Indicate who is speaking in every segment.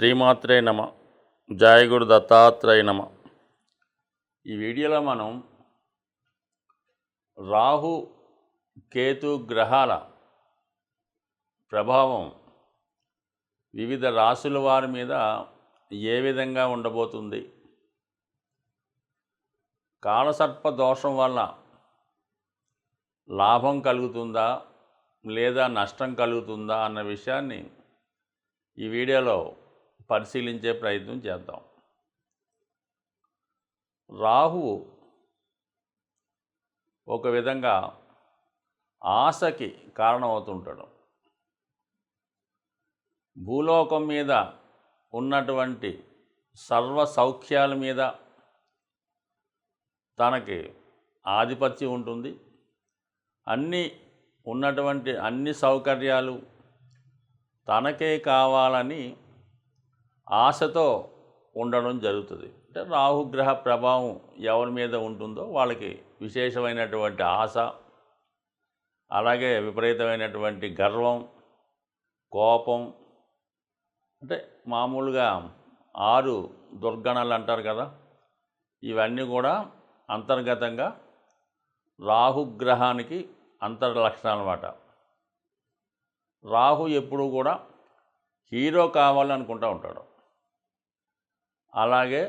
Speaker 1: శ్రీమాత్రే నమ. జయ గురు దత్తాత్రేయ నమ. ఈ వీడియోలో మనం రాహు కేతు గ్రహాల ప్రభావం వివిధ రాశుల వారి మీద ఏ విధంగా ఉండబోతుంది, కాలసర్ప దోషం వల్ల లాభం కలుగుతుందా లేదా నష్టం కలుగుతుందా అన్న విషయాన్ని ఈ వీడియోలో పరిశీలించే ప్రయత్నం చేద్దాం. రాహువు ఒక విధంగా ఆశకి కారణమవుతుంటాడు. భూలోకం మీద ఉన్నటువంటి సర్వ సౌఖ్యాల మీద తనకి ఆధిపత్యం ఉంటుంది. అన్ని సౌకర్యాలు తనకే కావాలని ఆశతో ఉండడం జరుగుతుంది. అంటే రాహుగ్రహ ప్రభావం ఎవరి మీద ఉంటుందో వాళ్ళకి విశేషమైనటువంటి ఆశ, అలాగే విపరీతమైనటువంటి గర్వం, కోపం, అంటే మామూలుగా 6 దుర్గణాలు అంటారు కదా, ఇవన్నీ కూడా అంతర్గతంగా రాహుగ్రహానికి అంతర్లక్షణాలు అన్నమాట. రాహు ఎప్పుడూ కూడా హీరో కావాలనుకుంటూ ఉంటాడు. అలాగే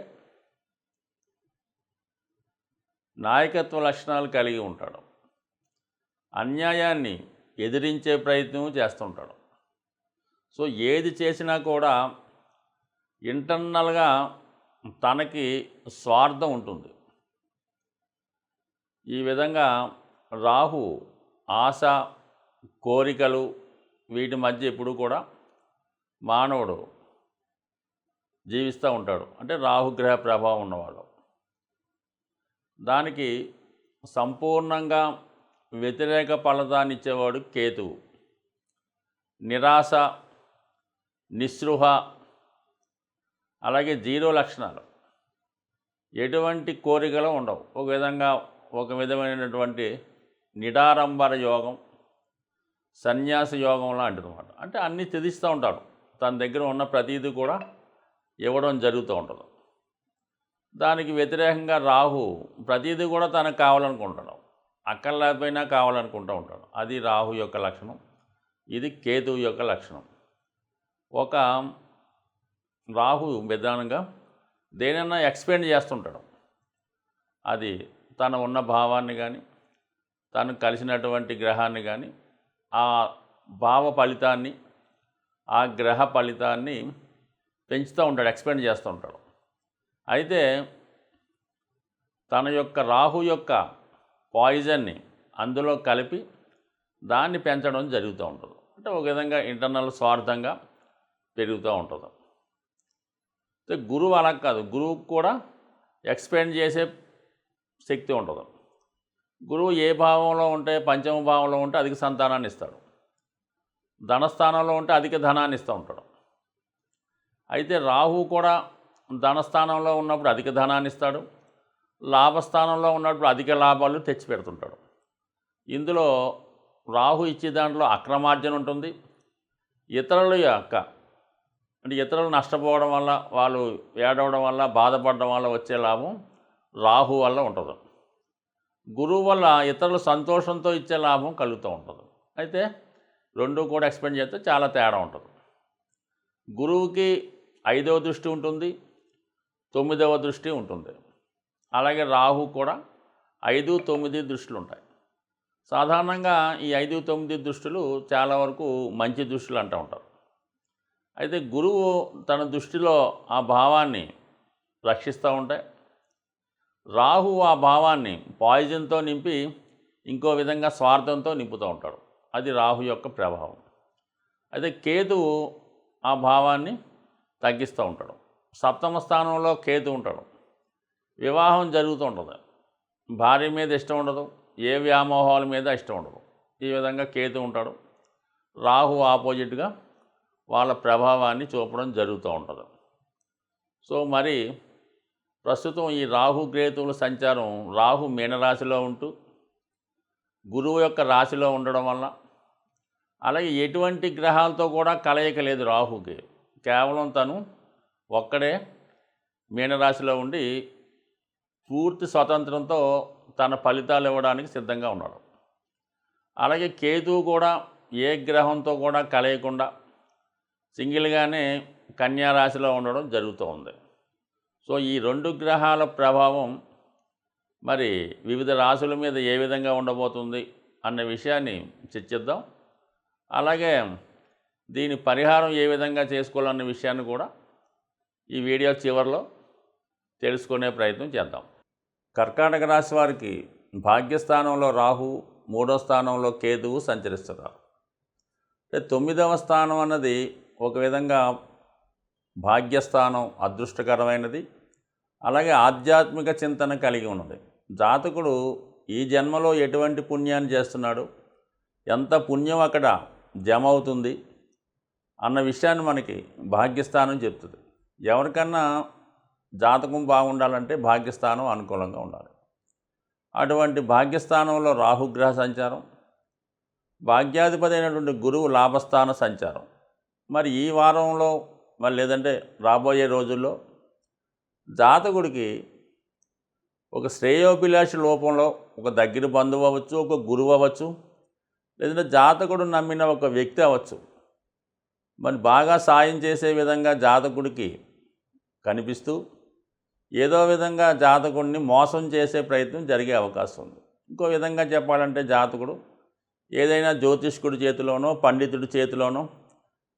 Speaker 1: నాయకత్వ లక్షణాలు కలిగి ఉంటాడు. అన్యాయాన్ని ఎదిరించే ప్రయత్నం చేస్తుంటాడు. సో ఏది చేసినా కూడా ఇంటర్నల్గా తనకి స్వార్థం ఉంటుంది. ఈ విధంగా రాహు ఆశ, కోరికలు వీటి మధ్య ఎప్పుడూ కూడా మానవుడు జీవిస్తూ ఉంటాడు. అంటే రాహుగ్రహ ప్రభావం ఉన్నవాడు. దానికి సంపూర్ణంగా వ్యతిరేక ఫలితాన్ని ఇచ్చేవాడు కేతువు. నిరాశ, నిస్పృహ, అలాగే 0 లక్షణాలు, ఎటువంటి కోరికలు ఉండవు. ఒక విధమైనటువంటి నిడారంబర యోగం, సన్యాస యోగం లాంటిది అన్నమాట. అంటే అన్నీ త్యజిస్తూ ఉంటాడు. తన దగ్గర ఉన్న ప్రతీది కూడా ఇవ్వడం జరుగుతూ ఉంటుంది. దానికి వ్యతిరేకంగా రాహు ప్రతీది కూడా తనకు కావాలనుకుంటాడు. అక్కర్లేకపోయినా కావాలనుకుంటూ ఉంటాడు. అది రాహు యొక్క లక్షణం. ఇది కేతువు యొక్క లక్షణం. ఒక రాహు విధానంగా దేనైనా ఎక్స్పెండ్ చేస్తుంటాడు. అది తను ఉన్న భావాన్ని కానీ, తను కలిసినటువంటి గ్రహాన్ని కానీ, ఆ భావ ఫలితాన్ని, ఆ గ్రహ ఫలితాన్ని పెంచుతూ ఉంటాడు, ఎక్స్పెండ్ చేస్తూ ఉంటాడు. అయితే తన యొక్క రాహు యొక్క పాయిజన్ని అందులో కలిపి దాన్ని పెంచడం జరుగుతూ ఉంటుంది. అంటే ఒక విధంగా ఇంటర్నల్ స్వార్థంగా పెరుగుతూ ఉంటుంది. అయితే గురువు అలా కాదు. గురువుకు కూడా ఎక్స్పెండ్ చేసే శక్తి ఉంటుంది. గురువు ఏ భావంలో ఉంటే, పంచమ భావంలో ఉంటే అధిక సంతానాన్ని ఇస్తాడు. ధనస్థానంలో ఉంటే అధిక ధనాన్ని ఇస్తూ ఉంటాడు. అయితే రాహు కూడా ధనస్థానంలో ఉన్నప్పుడు అధిక ధనాన్ని ఇస్తాడు. లాభస్థానంలో ఉన్నప్పుడు అధిక లాభాలు తెచ్చిపెడుతుంటాడు. ఇందులో రాహు ఇచ్చే దాంట్లో అక్రమార్జన ఉంటుంది. ఇతరులు నష్టపోవడం వల్ల, వాళ్ళు ఏడవడం వల్ల, బాధపడడం వల్ల వచ్చే లాభం రాహు వల్ల ఉంటుంది. గురువు వల్ల ఇతరులు సంతోషంతో ఇచ్చే లాభం కలుగుతూ ఉంటుంది. అయితే రెండు కూడా ఎక్స్పెండ్ చేస్తే చాలా తేడా ఉంటుంది. గురువుకి 5వ దృష్టి ఉంటుంది, 9వ దృష్టి ఉంటుంది. అలాగే రాహు కూడా 5, 9 దృష్టిలు ఉంటాయి. సాధారణంగా ఈ 5, 9 దృష్టిలు చాలా వరకు మంచి దృష్టిలు అంటూ ఉంటారు. అయితే గురువు తన దృష్టిలో ఆ భావాన్ని రక్షిస్తూ ఉంటాయి. రాహు ఆ భావాన్ని పాయిజన్తో నింపి ఇంకో విధంగా స్వార్థంతో నింపుతూ ఉంటాడు. అది రాహు యొక్క ప్రభావం. అయితే కేతువు ఆ భావాన్ని తగ్గిస్తూ ఉంటాడు. 7వ స్థానంలో కేతు ఉంటాడు. వివాహం జరుగుతూ ఉంటుంది. భార్య మీద ఇష్టం ఉండదు, ఏ వ్యామోహాల మీద ఇష్టం ఉండదు. ఈ విధంగా కేతు ఉంటాడు. రాహు ఆపోజిట్గా వాళ్ళ ప్రభావాన్ని చూపడం జరుగుతూ ఉంటుంది. సో మరి ప్రస్తుతం ఈ రాహు కేతువుల సంచారం, రాహు మీనరాశిలో ఉంటూ గురువు యొక్క రాశిలో ఉండడం వల్ల, అలాగే ఎటువంటి గ్రహాలతో కూడా కలయిక లేదు రాహుకి. కేవలం తను ఒక్కడే మీనరాశిలో ఉండి పూర్తి స్వతంత్రంతో తన ఫలితాలు ఇవ్వడానికి సిద్ధంగా ఉన్నాడు. అలాగే కేతువు కూడా ఏ గ్రహంతో కూడా కలయకుండా సింగిల్గానే కన్యా రాశిలో ఉండడం జరుగుతూ ఉంది. సో ఈ 2 గ్రహాల ప్రభావం మరి వివిధ రాశుల మీద ఏ విధంగా ఉండబోతుంది అన్న విషయాన్ని చర్చిద్దాం. అలాగే దీని పరిహారం ఏ విధంగా చేసుకోవాలన్న విషయాన్ని కూడా ఈ వీడియో చివరిలో తెలుసుకునే ప్రయత్నం చేద్దాం. కర్కాటక రాశి వారికి భాగ్యస్థానంలో రాహు, 3వ స్థానంలో కేతువు సంచరిస్తున్నారు. 9వ స్థానం అన్నది ఒక విధంగా భాగ్యస్థానం, అదృష్టకరమైనది. అలాగే ఆధ్యాత్మిక చింతన కలిగి ఉన్నది. జాతకుడు ఈ జన్మలో ఎటువంటి పుణ్యాన్ని చేస్తున్నాడు, ఎంత పుణ్యం అక్కడ జమ అవుతుంది అన్న విషయాన్ని మనకి భాగ్యస్థానం చెప్తుంది. ఎవరికన్నా జాతకం బాగుండాలంటే భాగ్యస్థానం అనుకూలంగా ఉండాలి. అటువంటి భాగ్యస్థానంలో రాహుగ్రహ సంచారం, భాగ్యాధిపతి అయినటువంటి గురువు లాభస్థాన సంచారం. మరి ఈ వారంలో మరి లేదంటే రాబోయే రోజుల్లో జాతకుడికి ఒక శ్రేయోభిలాషి లోపంలో ఒక దగ్గర బంధువు అవ్వచ్చు, ఒక గురువు అవ్వచ్చు, లేదంటే జాతకుడు నమ్మిన ఒక వ్యక్తి అవ్వచ్చు, మరి బాగా సాయం చేసే విధంగా జాతకుడికి కనిపిస్తూ ఏదో విధంగా జాతకుడిని మోసం చేసే ప్రయత్నం జరిగే అవకాశం ఉంది. ఇంకో విధంగా చెప్పాలంటే జాతకుడు ఏదైనా జ్యోతిష్కుడి చేతిలోనో, పండితుడి చేతిలోనో,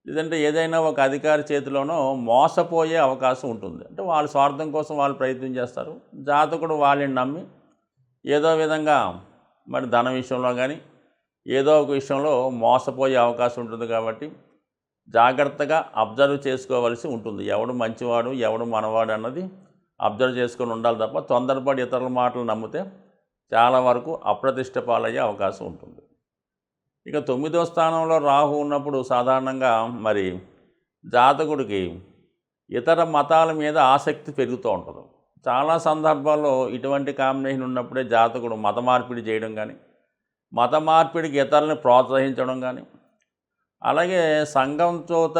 Speaker 1: లేదంటే ఏదైనా ఒక అధికారి చేతిలోనో మోసపోయే అవకాశం ఉంటుంది. అంటే వాళ్ళ స్వార్థం కోసం వాళ్ళు ప్రయత్నం చేస్తారు. జాతకుడు వాళ్ళని నమ్మి ఏదో విధంగా మరి ధన విషయంలో కానీ ఏదో ఒక విషయంలో మోసపోయే అవకాశం ఉంటుంది. కాబట్టి జాగ్రత్తగా అబ్జర్వ్ చేసుకోవలసి ఉంటుంది. ఎవడు మంచివాడు, ఎవడు మనవాడు అన్నది అబ్జర్వ్ చేసుకొని ఉండాలి తప్ప తొందరపడి ఇతరుల మాటలు నమ్మితే చాలా వరకు అప్రతిష్ట పాలయ్యే అవకాశం ఉంటుంది. ఇక 9వ స్థానంలో రాహు ఉన్నప్పుడు సాధారణంగా మరి జాతకుడికి ఇతర మతాల మీద ఆసక్తి పెరుగుతూ ఉంటుంది. చాలా సందర్భాల్లో ఇటువంటి కాంబినేషన్ ఉన్నప్పుడే జాతకుడు మత మార్పిడి చేయడం కానీ, మత మార్పిడికి ఇతరులను ప్రోత్సహించడం కానీ, అలాగే సంఘం చేత,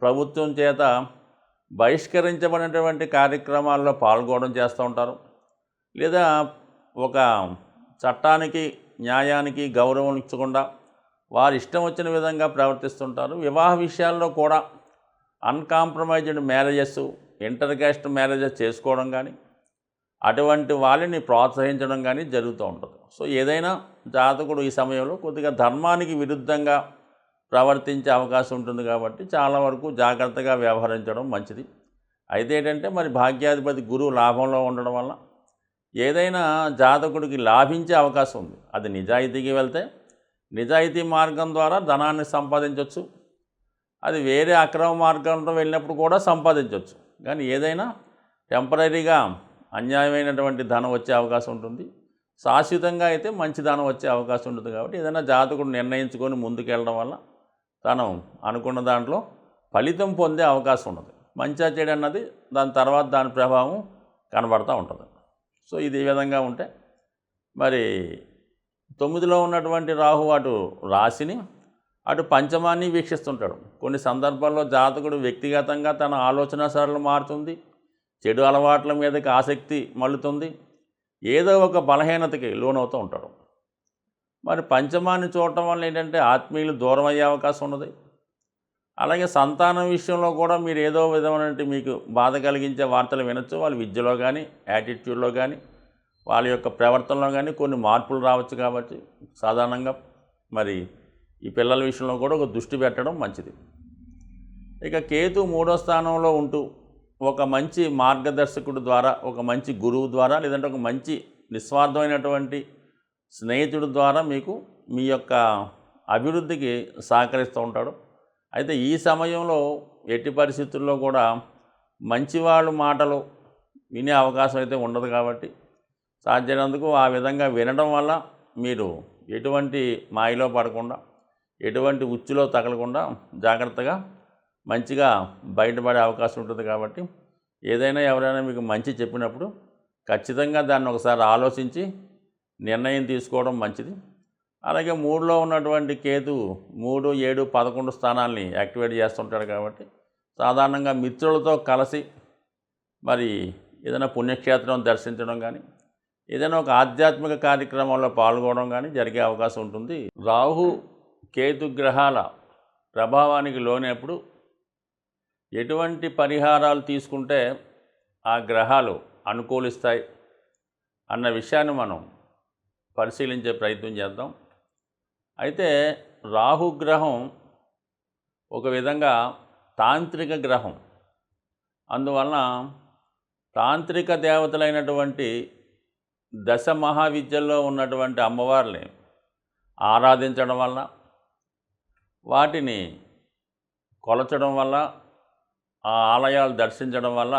Speaker 1: ప్రభుత్వం చేత బహిష్కరించబడినటువంటి కార్యక్రమాల్లో పాల్గొనడం చేస్తూ ఉంటారు. లేదా ఒక చట్టానికి, న్యాయానికి గౌరవం ఇచ్చకుండా వారు ఇష్టం వచ్చిన విధంగా ప్రవర్తిస్తుంటారు. వివాహ విషయాల్లో కూడా uncompromised marriages, inter caste marriages చేసుకోవడం కానీ, అటువంటి వాళ్ళని ప్రోత్సహించడం కానీ జరుగుతూ ఉంటుంది. సో ఏదైనా జాతకుడు ఈ సమయంలో కొద్దిగా ధర్మానికి విరుద్ధంగా ప్రవర్తించే అవకాశం ఉంటుంది. కాబట్టి చాలా వరకు జాగ్రత్తగా వ్యవహరించడం మంచిది. అయితే ఏంటంటే మరి భాగ్యాధిపతి గురువు లాభంలో ఉండడం వల్ల ఏదైనా జాతకుడికి లాభించే అవకాశం ఉంది. అది నిజాయితీకి వెళ్తే నిజాయితీ మార్గం ద్వారా ధనాన్ని సంపాదించవచ్చు. అది వేరే అక్రమ మార్గంలో వెళ్ళినప్పుడు కూడా సంపాదించవచ్చు. కానీ ఏదైనా టెంపరీగా అన్యాయమైనటువంటి ధనం వచ్చే అవకాశం ఉంటుంది. శాశ్వతంగా అయితే మంచి ధనం వచ్చే అవకాశం ఉంటుంది. కాబట్టి ఏదైనా జాతకుడు నిర్ణయించుకొని ముందుకెళ్ళడం వల్ల తను అనుకున్న దాంట్లో ఫలితం పొందే అవకాశం ఉన్నది. మంచిగా చెడు అన్నది దాని తర్వాత దాని ప్రభావం కనబడుతూ ఉంటుంది. సో ఇది ఈ విధంగా ఉంటే మరి 9లో ఉన్నటువంటి రాహు అటు రాశిని, అటు పంచమాన్ని వీక్షిస్తుంటాడు. కొన్ని సందర్భాల్లో జాతకుడు వ్యక్తిగతంగా తన ఆలోచన సరళి మారుతుంది, చెడు అలవాట్ల మీదకి ఆసక్తి మళ్ళుతుంది, ఏదో ఒక బలహీనతకి లోనవుతూ ఉంటాడు. మరి పంచమాన్ని చూడటం వల్ల ఏంటంటే ఆత్మీయులు దూరం అయ్యే అవకాశం ఉన్నది. అలాగే సంతానం విషయంలో కూడా మీరు ఏదో విధమైన మీకు బాధ కలిగించే వార్తలు వినొచ్చు. వాళ్ళ విద్యలో కానీ, యాటిట్యూడ్లో కానీ, వాళ్ళ యొక్క ప్రవర్తనలో కానీ కొన్ని మార్పులు రావచ్చు. కాబట్టి సాధారణంగా మరి ఈ పిల్లల విషయంలో కూడా ఒక దృష్టి పెట్టడం మంచిది. ఇక కేతు 3వ స్థానంలో ఉంటూ ఒక మంచి మార్గదర్శకుడు ద్వారా, ఒక మంచి గురువు ద్వారా, లేదంటే ఒక మంచి నిస్వార్థమైనటువంటి స్నేహితుడి ద్వారా మీకు మీ యొక్క అభివృద్ధికి సహకరిస్తూ ఉంటాడు. అయితే ఈ సమయంలో ఎట్టి పరిస్థితుల్లో కూడా మంచివాళ్ళు మాటలు వినే అవకాశం అయితే ఉండదు. కాబట్టి సాధ్యమైనందుకు ఆ విధంగా వినడం వల్ల మీరు ఎటువంటి మాయలో పడకుండా, ఎటువంటి ఉచ్చులో తగలకుండా జాగ్రత్తగా మంచిగా బయటపడే అవకాశం ఉంటుంది. కాబట్టి ఏదైనా ఎవరైనా మీకు మంచి చెప్పినప్పుడు ఖచ్చితంగా దాన్ని ఒకసారి ఆలోచించి నిర్ణయం తీసుకోవడం మంచిది. అలాగే 3లో ఉన్నటువంటి కేతు 3, 7, 11 స్థానాల్ని యాక్టివేట్ చేస్తుంటాడు. కాబట్టి సాధారణంగా మిత్రులతో కలిసి మరి ఏదైనా పుణ్యక్షేత్రం దర్శించడం కానీ, ఏదైనా ఒక ఆధ్యాత్మిక కార్యక్రమంలో పాల్గొనడం కానీ జరిగే అవకాశం ఉంటుంది. రాహు కేతు గ్రహాల ప్రభావానికి లోనప్పుడు ఎటువంటి పరిహారాలు తీసుకుంటే ఆ గ్రహాలు అనుకూలిస్తాయి అన్న విషయాన్ని మనం పరిశీలించే ప్రయత్నం చేద్దాం. అయితే రాహుగ్రహం ఒక విధంగా తాంత్రిక గ్రహం. అందువలన తాంత్రిక దేవతలైనటువంటి దశ మహావిద్యల్లో ఉన్నటువంటి అమ్మవారిని ఆరాధించడం వల్ల, వాటిని కొలచడం వల్ల, ఆ ఆలయాలు దర్శించడం వల్ల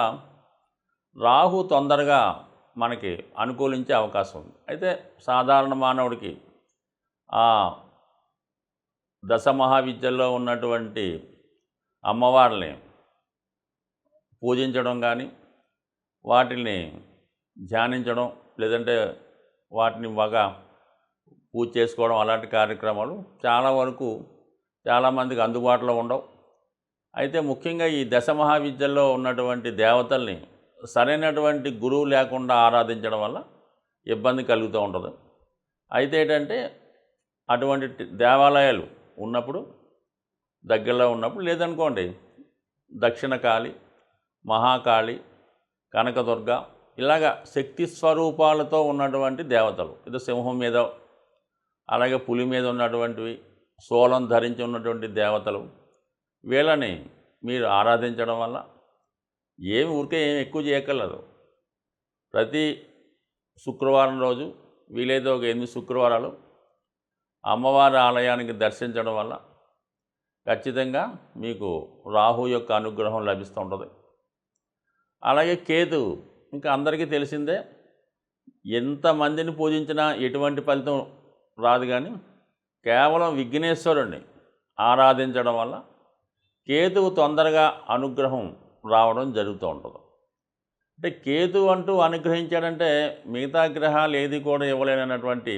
Speaker 1: రాహు తొందరగా మనకి అనుకూలించే అవకాశం ఉంది. అయితే సాధారణ మానవుడికి ఆ దశ మహావిద్యల్లో ఉన్నటువంటి అమ్మవారిని పూజించడం కానీ, వాటిని ధ్యానించడం, లేదంటే వాటిని బాగా పూజ చేసుకోవడం, అలాంటి కార్యక్రమాలు చాలా వరకు చాలామందికి అందుబాటులో ఉండవు. అయితే ముఖ్యంగా ఈ దశ మహావిద్యల్లో ఉన్నటువంటి దేవతల్ని సరైనటువంటి గురువు లేకుండా ఆరాధించడం వల్ల ఇబ్బంది కలుగుతూ ఉంటుంది. అయితే ఏంటంటే అటువంటి దేవాలయాలు ఉన్నప్పుడు, దగ్గరలో ఉన్నప్పుడు, లేదనుకోండి దక్షిణ కాళి, మహాకాళి, కనకదుర్గ ఇలాగా శక్తి స్వరూపాలతో ఉన్నటువంటి దేవతలు, ఇది సింహం మీద అలాగే పులి మీద ఉన్నటువంటివి, శూలం ధరించి ఉన్నటువంటి దేవతలు, వీళ్ళని మీరు ఆరాధించడం వల్ల ఏమి ఏమి ఎక్కువ చేయక్కర్లేదు. ప్రతి శుక్రవారం రోజు వీలైతే ఒక 8 శుక్రవారాలు అమ్మవారి ఆలయానికి దర్శించడం వల్ల ఖచ్చితంగా మీకు రాహు యొక్క అనుగ్రహం లభిస్తూ ఉంటుంది. అలాగే కేతు ఇంకా అందరికీ తెలిసిందే, ఎంతమందిని పూజించినా ఎటువంటి ఫలితం రాదు. కానీ కేవలం విఘ్నేశ్వరుణ్ణి ఆరాధించడం వల్ల కేతువు తొందరగా అనుగ్రహం రావడం జరుగుతూ ఉంటుంది. అంటే కేతు అంటూ అనుగ్రహించాడంటే మిగతా గ్రహాలు ఏది కూడా ఇవ్వలేనటువంటి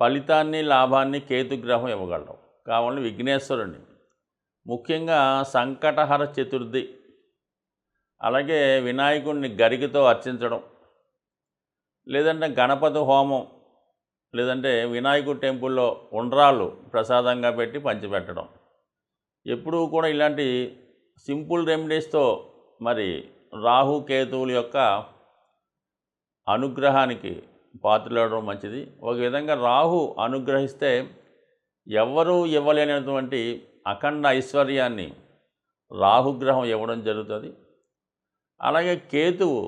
Speaker 1: ఫలితాన్ని, లాభాన్ని కేతుగ్రహం ఇవ్వగలడం. కావాలని విఘ్నేశ్వరుణ్ణి, ముఖ్యంగా సంకటహర చతుర్థి, అలాగే వినాయకుడిని గరికతో అర్చించడం, లేదంటే గణపతి హోమం, లేదంటే వినాయకుడి టెంపుల్లో ఉండ్రాళ్ళు ప్రసాదంగా పెట్టి పంచిపెట్టడం, ఎప్పుడూ కూడా ఇలాంటి సింపుల్ రెమెడీస్తో మరి రాహు కేతువుల యొక్క అనుగ్రహానికి పాత్రలవడం మంచిది. ఒక విధంగా రాహు అనుగ్రహిస్తే ఎవ్వరూ ఇవ్వలేనటువంటి అఖండ ఐశ్వర్యాన్ని రాహుగ్రహం ఇవ్వడం జరుగుతుంది. అలాగే కేతువు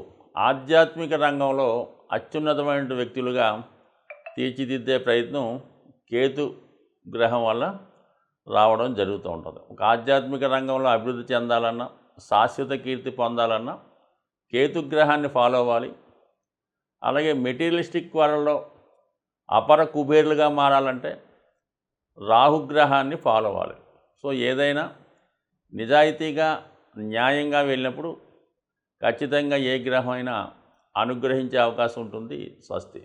Speaker 1: ఆధ్యాత్మిక రంగంలో అత్యున్నతమైన వ్యక్తులుగా తీర్చిదిద్దే ప్రయత్నం కేతు గ్రహం వల్ల రావడం జరుగుతూ ఉంటుంది. ఒక ఆధ్యాత్మిక రంగంలో అభివృద్ధి చెందాలన్నా, శాశ్వత కీర్తి పొందాలన్నా కేతుగ్రహాన్ని ఫాలో అవ్వాలి. అలాగే మెటీరియలిస్టిక్ వరల్డ్లో అపర కుబేర్లుగా మారాలంటే రాహుగ్రహాన్ని ఫాలో అవ్వాలి. సో ఏదైనా నిజాయితీగా, న్యాయంగా వెళ్ళినప్పుడు ఖచ్చితంగా ఏ గ్రహం అయినా అనుగ్రహించే అవకాశం ఉంటుంది. స్వస్తి.